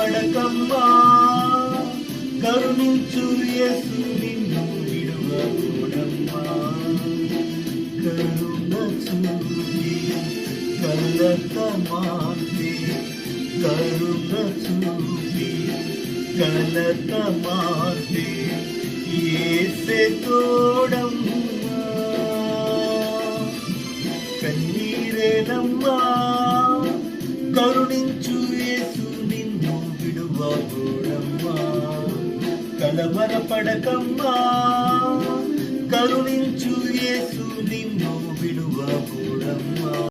కలవరపడకమ్మా, కరుణించు యేసు నిన్ను విడువబోడమ్మా. కరుణ చూపి కలత మాన్పి, కరుణ చూపి కలత మాన్పి యేసే తోడమ్మా. కన్నీరేనమ్మా, కరుణించు యేసు నిన్ను విడువబోడమ్మా. కలవరపడకమ్మా, కరుణించు యేసు నిన్ను విడువబోడమ్మా.